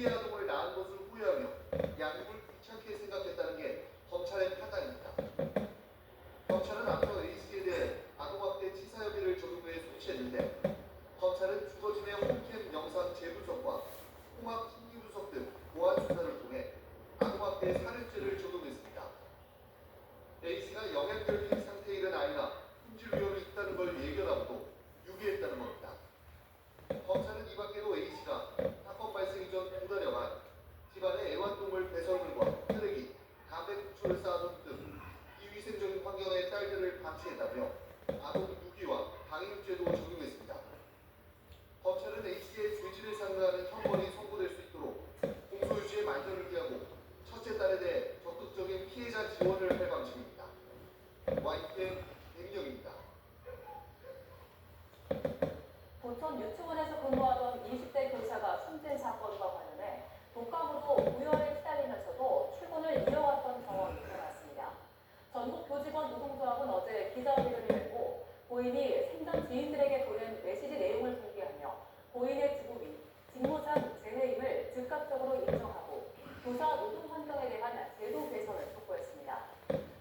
불의의 아동을 낳은 것을 후회하며 양육을 귀찮게 생각했다는 게 검찰의 판단입니다. 경찰은 앞서 A씨에 대해 아동학대 치사 혐의를 적용해 송치했는데 검찰은 주거진의 홈캠 영상 재분석과 홍학 심리분석 등 보안 수사를 통해 아동학대 살인죄를 적용했습니다. A씨가 영양결핍 상태에 이른 아이가 품질 위험이 있다는 걸 예견하고도 유기했다는 겁니다. 검찰은 이 밖에도 A씨가 사건 발생 이전 두 달여간 집안에 애완동물 배설물과 쓰레기, 담배 꽁초를 쌓아둔 등 비위생적인 환경의 딸들을 방치했다며 아동 유기와 방임죄도 적용했습니다. 검찰은 A씨의 죄질을 상회하는 형벌이 선고될 수 있도록 공소유지의 만전을 기하고 첫째 딸에 대해 적극적인 피해자 지원을 할 방침입니다. YTN 배민영입니다. 보천 유치원에서 근무하던 20대 교사가 숨진 사건과 관련해 독감으로 우열에 시달리면서도 출근을 이어왔던 정황이 드러났습니다. 전국 교직원 노동조합은 어제 기자회견을 열고 고인이 생전 지인들에게 보낸 메시지 내용을 공개하며 고인의 죽음이 직무상 재해임을 즉각적으로 인정하고 교사 노동 환경에 대한 제도 개선을 촉구했습니다.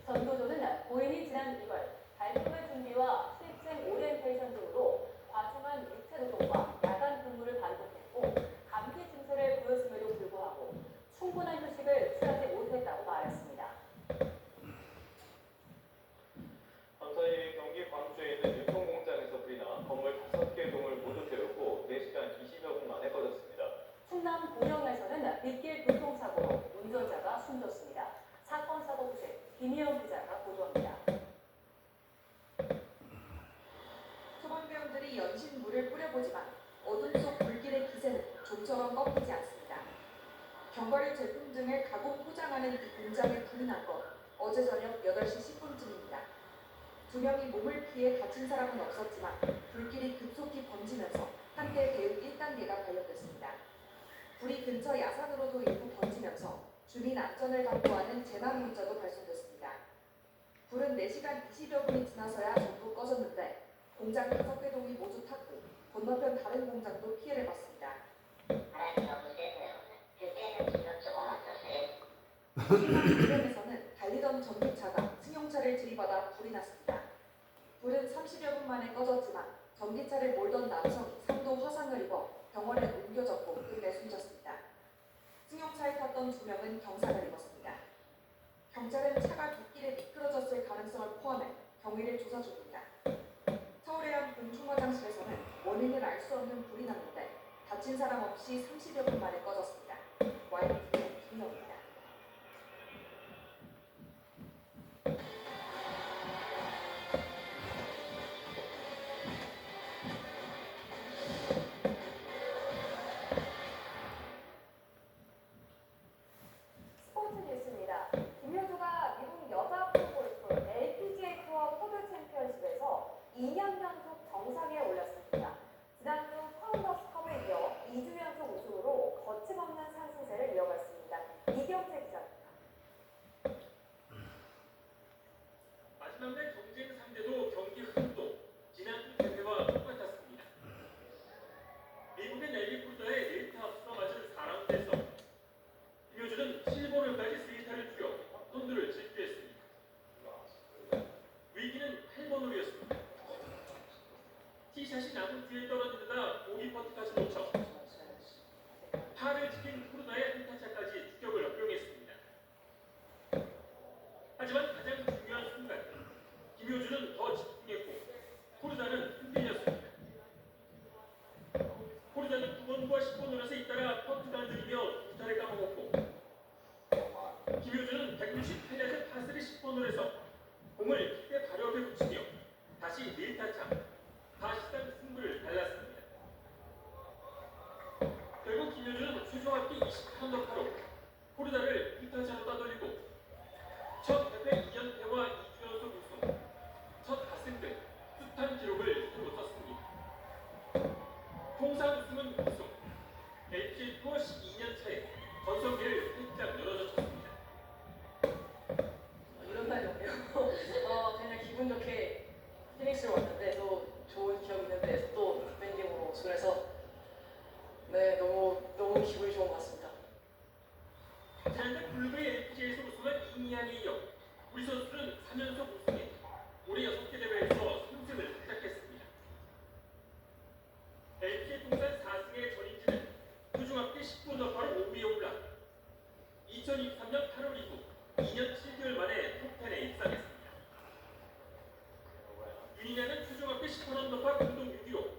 전 교조는 고인이 지난 2월 발표회 준비와 실생 오리엔테이션 등으로 과중한 육체 노동과 야간 근무를 반복했고 감기 증세를 보였음에도 불구하고 충분한 휴식을 취하지 못했다고 말했습니다. 감사일 경기 광주에 있는 유통공장에서 불이 나 건물 5개 동을 모두 태우고 4시간 20여 분 만에 꺼졌습니다. 충남 보령에서는 빗길 교통사고로 운전자가 숨졌습니다. 사건 사고 소식 김희영 기자가 보도합니다. 소방대원들이 연신 물을 뿌려보지만 어둠 속 불길의 기세는 좀처럼 꺾이지 않습니다. 견과류 제품 등을 가공 포장하는 이 공장에 불이 난 건 어제 저녁 8시 10분쯤입니다. 2명이 몸을 피해 다친 사람은 없었지만 불길이 급속히 번지면서 한때 대응 1단계가 발령됐습니다. 불이 근처 야산으로도 일부 번지면서 주민 안전을 당부하는 재난 문자도 발송됐습니다. 불은 4시간 20여 분이 지나서야 전부 꺼졌는데 공장 5개 동이 모두 탔고 건너편 다른 공장도 피해를 봤습니다. 바람이 너무 세서요. 그때는 지금 조금 왔었어요. 부근에서는 달리던 전기차가 승용차를 들이받아 불이 났습니다. 불은 30여 분 만에 꺼졌지만 전기차를 몰던 남성이 3도 화상을 입어 병원에 옮겨졌고 끝내 숨졌습니다. 승용차에 탔던 2명은 경사를 입었습니다. 경찰은 차가 빗길에 미끄러졌을 가능성을 포함해 경위를 조사 중입니다. 서울의 한 공중 화장실에서는 원인을 알 수 없는 불이 났는데 다친 사람 없이 30여 분 만에 꺼졌습니다. YTN 김희영입니다. 스포츠 뉴스입니다. 김효주가 미국 여자 프로골프 LPGA 투어 포드 챔피언십에서 2년 연속 정상에 올랐습니다. 지난주 파운더스컵에 이어 2주 연속 우승으로 거침없는 상승세를 이어갔습니다. 이경재 기자입니다. 마지막 날 경쟁 상대도 경기 흥도 지난주 대회와 똑같았습니다. 미국의 넬리 푸드의 네이트 앞서 맞은 4라운드에서 김효주는 7번홀까지 3타를 줄여 선두를 질주했습니다. 위기는 8번홀이었습니다. 티샷이 나무 뒤에 떨어지다 보기 퍼트까지 놓쳐 파를 지킨 코르다의 한타차까지 추격을 허용했습니다. 하지만 가장 중요한 순간 김효주는 더 집중했고 코르다는 흔들렸습니다. 코르다는 9번과 10번홀에서 잇따라 퍼트가 느리며 2타를 까먹었고 김효주는 168야드 파3 10번홀에서 공을 킥대 발열에 붙이며 다시 4타차 사실상 승부를 달랐습니다. 결국 김효주는 최종 합계 28언더파로 코르다를 2타차로 따돌리고 첫 대회 2연패와 2주 연속 우승, 첫 가승 등 숱한 기록을 세우고 떴습니다. 통상 우승은 우승, LPGA 투어 12년 차에 전성기를 활짝 열어젖혔습니다. 이런 날이 없네요. 그냥 기분 좋게 피닉스를 왔는데 또 좋은 기억 있는데 또 밴딩으로 우승해서 네 너무 기분이 좋은 것 같습니다. 10분 더 빠른 5위에 올라 2023년 8월 이후 2년 7개월 만에 톱10에 입상했습니다. 윤희냐는 최종 합계 10분 더 빠른 공동 6위로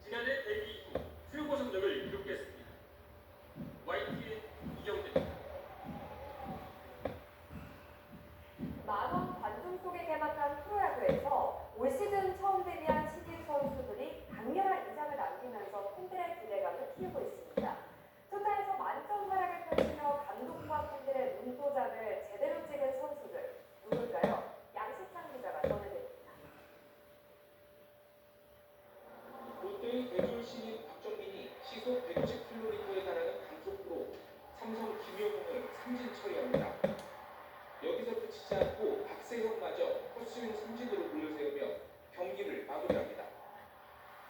지난해 데뷔 이후 최고 성적을 기록했습니다. YTN 이경재입니다. 만원 관중 속에 개막한 프로야구에서 올 시즌 처음 데뷔한 신인 선수들이 강렬한 인상을 남기면서 팬들의 기대감을 키우고 있습니다. 투타에서 만점 활약을 펼치며 감독과 팬들의 눈도장을 제대로 찍은 선수들 누굴까요? 양시창 기자가 전해드립니다. 롯데의 대졸 신인 박정민이 시속 160km에 달하는 강속구로 삼성 김효봉을 삼진 처리합니다. 여기서 그치지 않고 박세형마저 헛스윙 삼진으로 물러세우며 경기를 마무리합니다.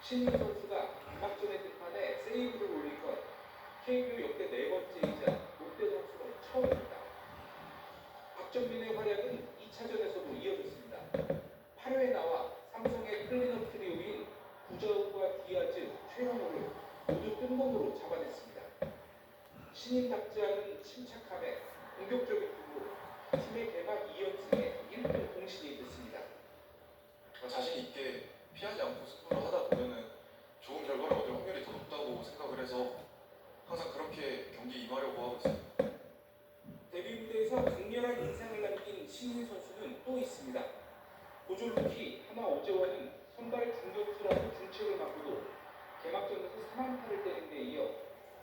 신인 선수가 개막전의 등판에 세이브를 올린 건 KBO 역대 4번째이자 롯데 선수는 처음입니다. 박정민의 활약은 2차전에서도 이어졌습니다. 8회에 나와 삼성의 클린업 트리오인 구자욱과 디아즈, 최영호를 모두 뜬공으로 잡아냈습니다. 신인답지 않은 침착함에 공격적인 투구, 팀의 개막 2연승에 1등 공신이 됐습니다. 자신 있게 피하지 않고 승부를 하다 보면은 좋은 결과를 얻을 확률이 더 높다고 생각을 해서 항상 그렇게 경기 임하려고 하고 있습니다. 데뷔 무대에서 강렬한 인상을 남긴 신인 선수는 또 있습니다. 고졸 루키 하나 오재원은 선발 중격수라는 중책을 맡고도 개막전에서 3안타를 때린 데 이어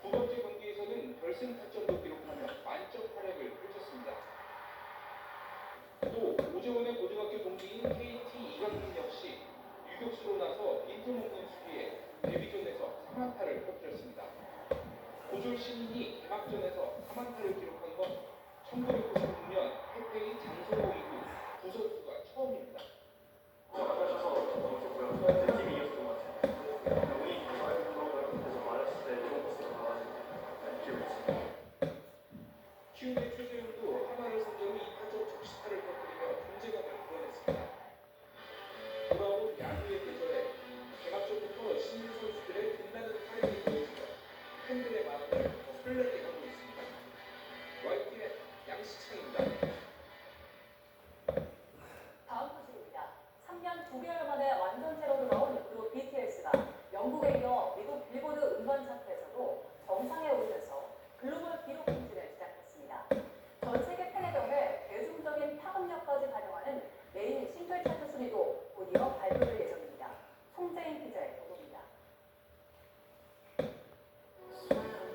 두 번째 경기에서는 결승 타점도 기록하며 만점 활약을 펼쳤습니다. 또 오재원의 고등학교 동기인 KT 이강민 역시 유격수로 나서 빈틈 없는 수비에 데뷔전에서 3안타를 터뜨렸습니다. 고졸 신인이 개막전에서 3안타를 기록한 건 1996년 태페이 장성호 이후 두 선수가 처음입니다. 잘하셔서 너무 좋고요. 제 팀이 이겼던 것 같아요. 운이 그래서 말했을 때 좋은 코스가 나와가지고 기분이 좋습니다. 키움의 최재훈도 하나를 상대로 2타점 적시타를 터뜨리며 존재감을 드러냈습니다. 돌아온 야구의 계절에 개막전부터 신인 선수들의 빛나는 활약이 보여지며 팬들의 마음을 더 설레게 하고 있습니다. YTN 양시창입니다. 다음 소식입니다. 3년 9개월 만에 완전체로 돌아온 그룹 BTS가 영국에 이어 미국 빌보드 음반 차트에서도 정상에 오르면서 글로벌 기록 행진을 시작했습니다. 전 세계 팬에 더해 대중적인 파급력까지 반영하는 메인 싱글 차트 순위도 곧 이어 발표될 예정입니다. 송재인 기자의 보도입니다.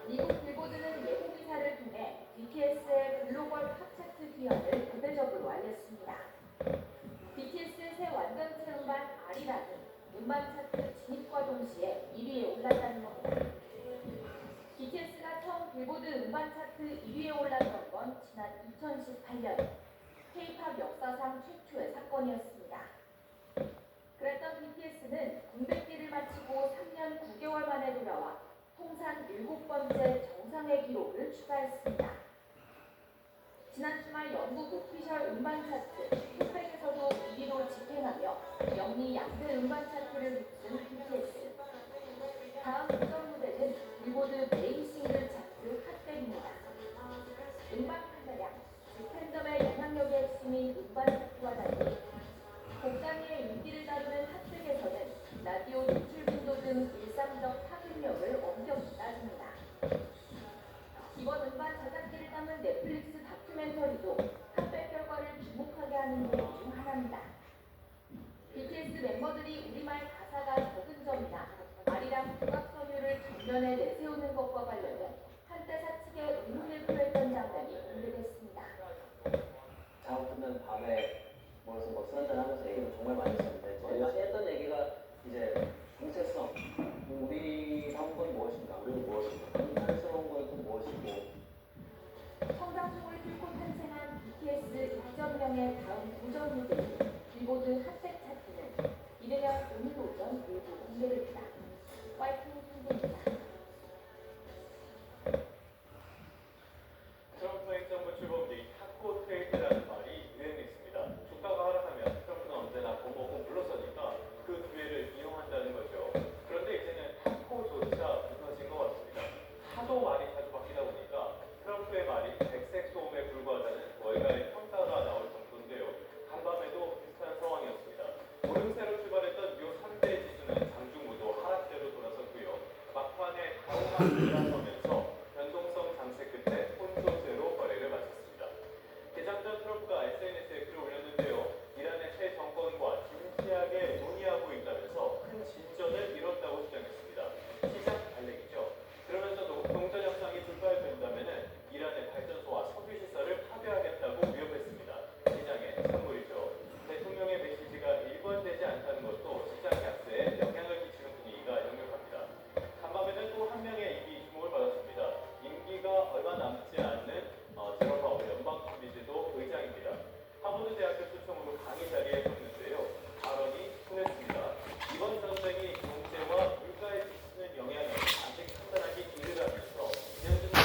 미국 빌보드는 예고 기사를 통해 BTS의 글로벌 팝 차트 귀환을 구체적으로 알렸습니다. BTS의 새 완전체 음반 아리랑이 음반 차트 진입과 동시에 1위에 올랐다는 겁니다. BTS가 처음 빌보드 음반 차트 1위에 올랐던 건 지난 2018년 K-팝 역사상 최초의 사건이었습니다. 그랬던 BTS는 공백기를 마치고 3년 9개월 만에 돌아와 통산 7번째 정상의 기록을 추가했습니다. 지난 주말 영국 오피셜 음반 차트 힙백에서도 1위로 집행하며 영리 양대 음반 차트를 휩쓴 BTS. 다음